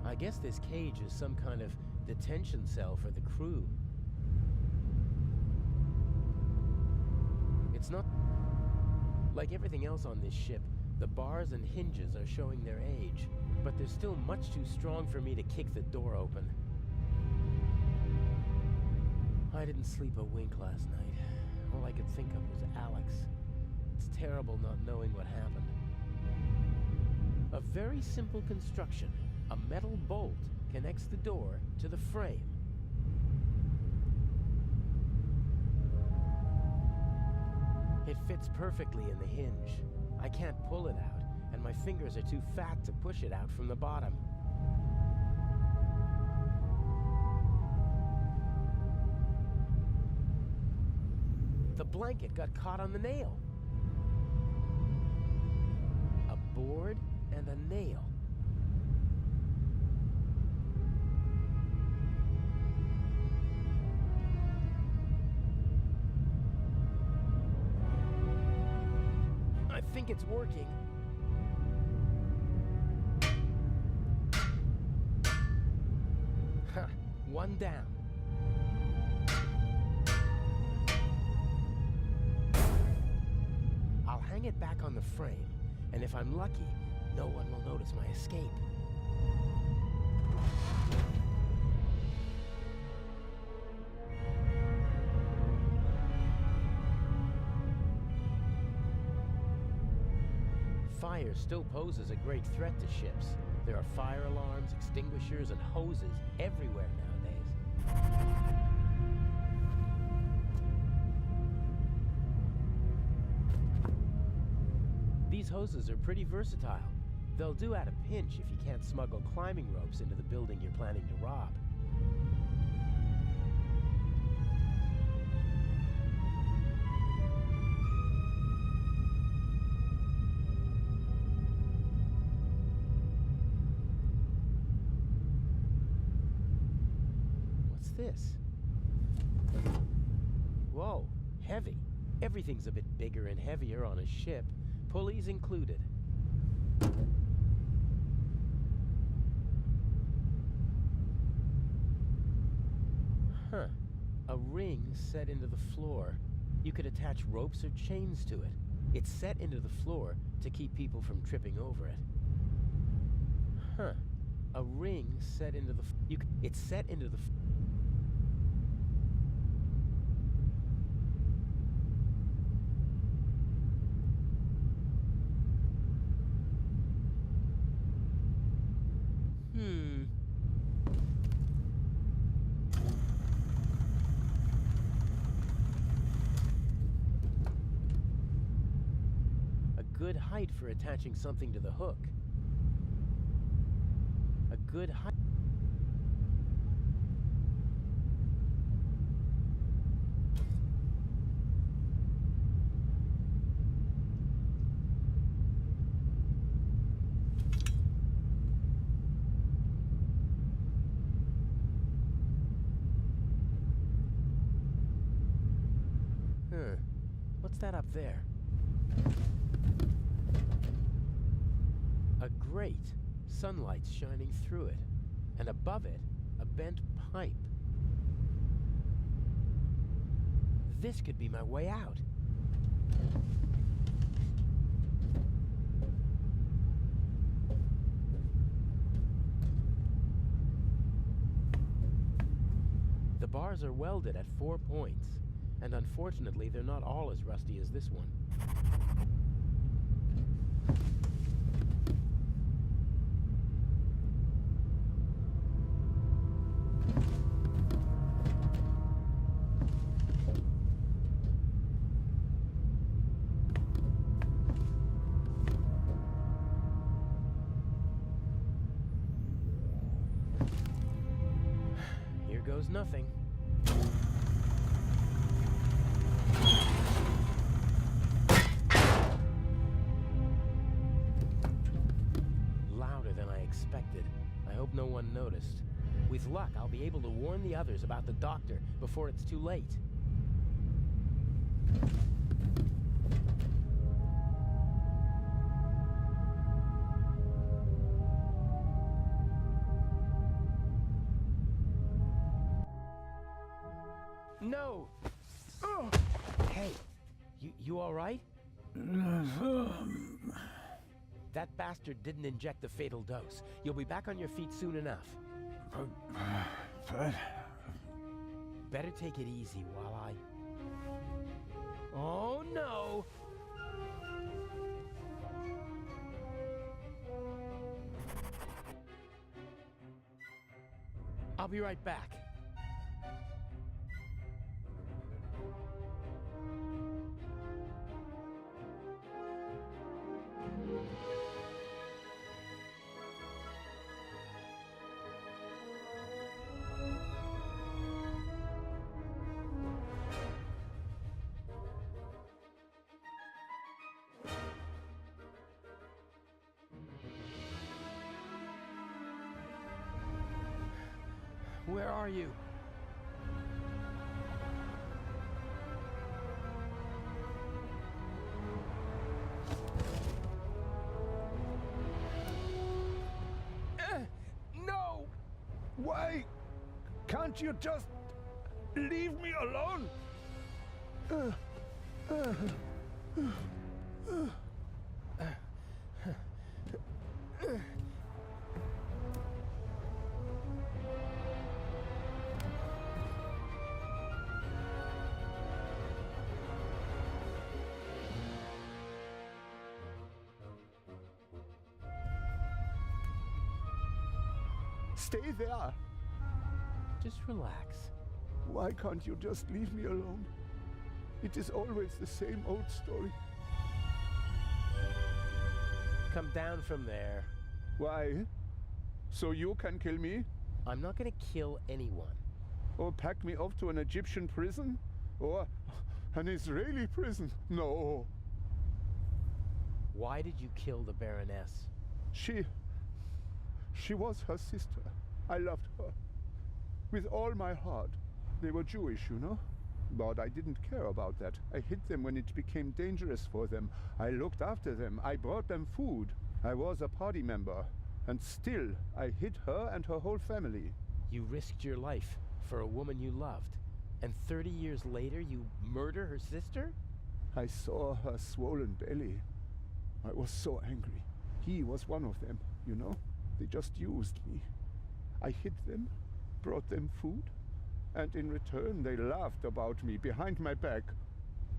I guess this cage is some kind of detention cell for the crew. It's not like everything else on this ship. The bars and hinges are showing their age, but they're still much too strong for me to kick the door open. I didn't sleep a wink last night. All I could think of was Alex. It's terrible not knowing what happened. A very simple construction. A metal bolt connects the door to the frame. It fits perfectly in the hinge. I can't pull it out, and my fingers are too fat to push it out from the bottom. The blanket got caught on the nail. A board and a nail. I think it's working. Ha! One down. I'll hang it back on the frame, and if I'm lucky, no one will notice my escape. Fire still poses a great threat to ships. There are fire alarms, extinguishers, and hoses everywhere nowadays. These hoses are pretty versatile. They'll do at a pinch if you can't smuggle climbing ropes into the building you're planning to rob. What's this? Whoa, heavy. Everything's a bit bigger and heavier on a ship, pulleys included. Huh. A ring set into the floor. You could attach ropes or chains to it. It's set into the floor to keep people from tripping over it. Huh. A ring set into the... It's set into the... Good height for attaching something to the hook. A good height. What's that up there? A grate. Sunlight's shining through it. And above it, a bent pipe. This could be my way out. The bars are welded at 4 points, and unfortunately they're not all as rusty as this one. Here goes nothing. Louder than I expected. I hope no one noticed. With luck, I'll be able to warn the others about the doctor before it's too late. No! Hey, you all right? That bastard didn't inject the fatal dose. You'll be back on your feet soon enough. But Better take it easy while I... Oh, no! I'll be right back. Where are you? No! why can't you just leave me alone? Stay there. Just relax. Why can't you just leave me alone? It is always the same old story. Come down from there. Why? So you can kill me? I'm not gonna kill anyone. Or pack me off to an Egyptian prison? Or an Israeli prison? No. Why did you kill the Baroness? She was her sister. I loved her. With all my heart. They were Jewish, you know? But I didn't care about that. I hid them when it became dangerous for them. I looked after them. I brought them food. I was a party member. And still, I hid her and her whole family. You risked your life for a woman you loved. And 30 years later, you murder her sister? I saw her swollen belly. I was so angry. He was one of them, you know? They just used me. I hid them, brought them food, and in return they laughed about me behind my back.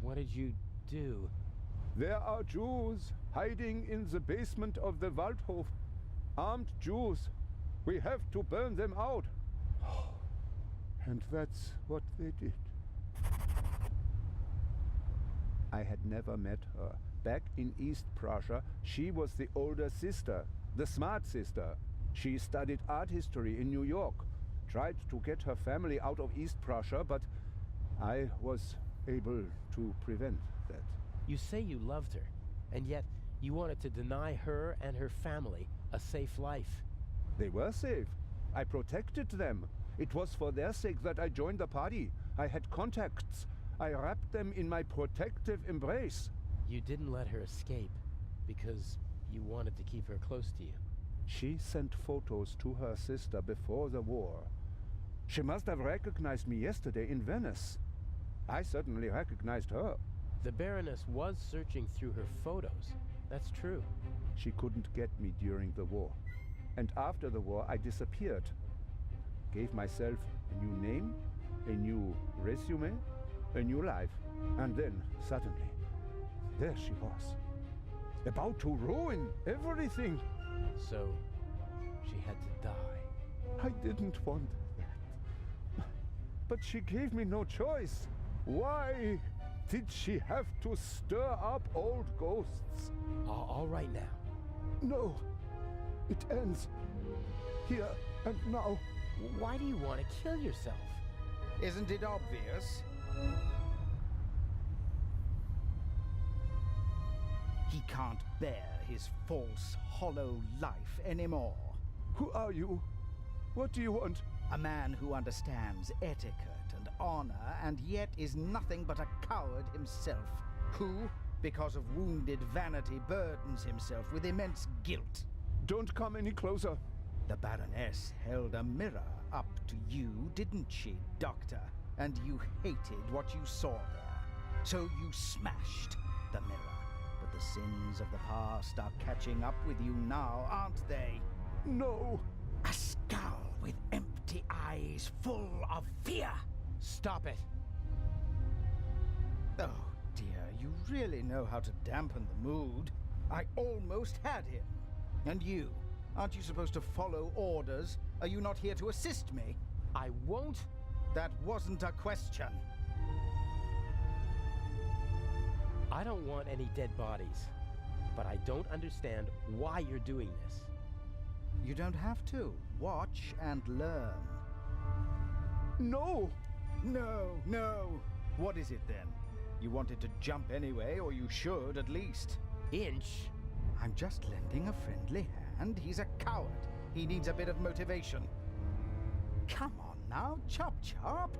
What did you do? There are Jews hiding in the basement of the Waldhof. Armed Jews. We have to burn them out. And that's what they did. I had never met her. Back in East Prussia, she was the older sister, the smart sister. She studied art history in New York, tried to get her family out of East Prussia, but I was able to prevent that. You say you loved her, and yet you wanted to deny her and her family a safe life. They were safe. I protected them. It was for their sake that I joined the party. I had contacts. I wrapped them in my protective embrace. You didn't let her escape because you wanted to keep her close to you. She sent photos to her sister before the war. She must have recognized me yesterday in Venice. I certainly recognized her. The Baroness was searching through her photos. That's true. She couldn't get me during the war. And after the war, I disappeared. Gave myself a new name, a new resume, a new life. And then, suddenly, there she was. About to ruin everything. So, she had to die. I didn't want that. But she gave me no choice. Why did she have to stir up old ghosts? All right now. No. It ends. Here and now. Why do you want to kill yourself? Isn't it obvious? He can't bear his false, hollow life anymore. Who are you? What do you want? A man who understands etiquette and honor, and yet is nothing but a coward himself. Who, because of wounded vanity, burdens himself with immense guilt. Don't come any closer. The Baroness held a mirror up to you, didn't she, Doctor? and you hated what you saw there. So you smashed the mirror. But the sins of the past are catching up with you now, aren't they? No! A skull with empty eyes full of fear. Stop it! Oh dear, you really know how to dampen the mood. I almost had him. And you? Aren't you supposed to follow orders? Are you not here to assist me? I won't. That wasn't a question. I don't want any dead bodies. But I don't understand why you're doing this. You don't have to. Watch and learn. No! No. What is it then? You wanted to jump anyway, or you should at least. Inch? I'm just lending a friendly hand. He's a coward. He needs a bit of motivation. Come on now, chop,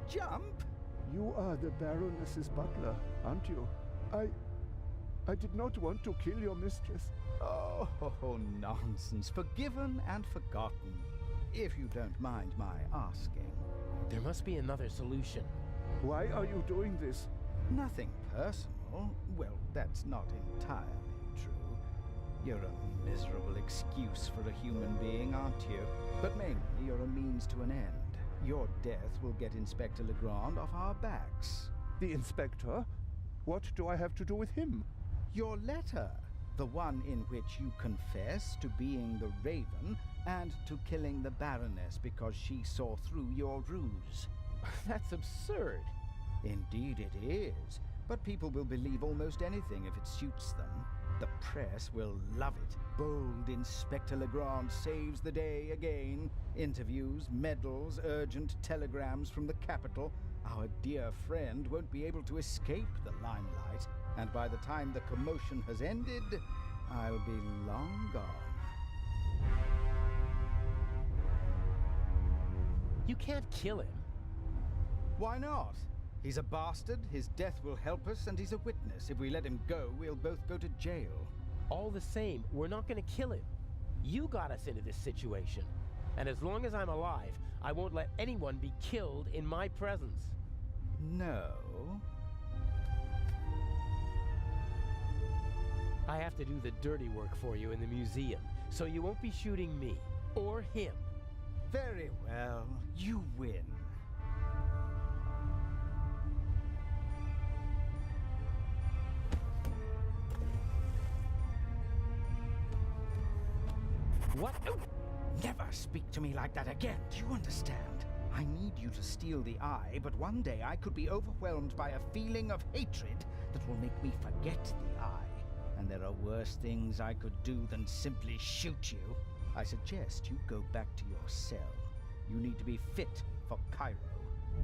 jump. You are the Baroness's butler, aren't you? I did not want to kill your mistress. Oh, nonsense. Forgiven and forgotten. If you don't mind my asking. There must be another solution. Why are you doing this? Nothing personal. Well, that's not entirely true. You're a miserable excuse for a human being, aren't you? But mainly, you're a means to an end. Your death will get Inspector Legrand off our backs. The inspector? What do I have to do with him? Your letter. The one in which you confess to being the Raven and to killing the Baroness because she saw through your ruse. That's absurd. Indeed it is. But people will believe almost anything if it suits them. The press will love it. Bold Inspector Legrand saves the day again. Interviews, medals, urgent telegrams from the capital. Our dear friend won't be able to escape the limelight. And by the time the commotion has ended, I'll be long gone. You can't kill him. Why not? He's a bastard, his death will help us, and he's a witness. If we let him go, we'll both go to jail. All the same, we're not gonna kill him. You got us into this situation. And as long as I'm alive, I won't let anyone be killed in my presence. No. I have to do the dirty work for you in the museum, so you won't be shooting me, or him. Very well, you win. What? Oh. Never speak to me like that again, do you understand? I need you to steal the eye, but one day I could be overwhelmed by a feeling of hatred that will make me forget the eye. And there are worse things I could do than simply shoot you. I suggest you go back to your cell. You need to be fit for Cairo.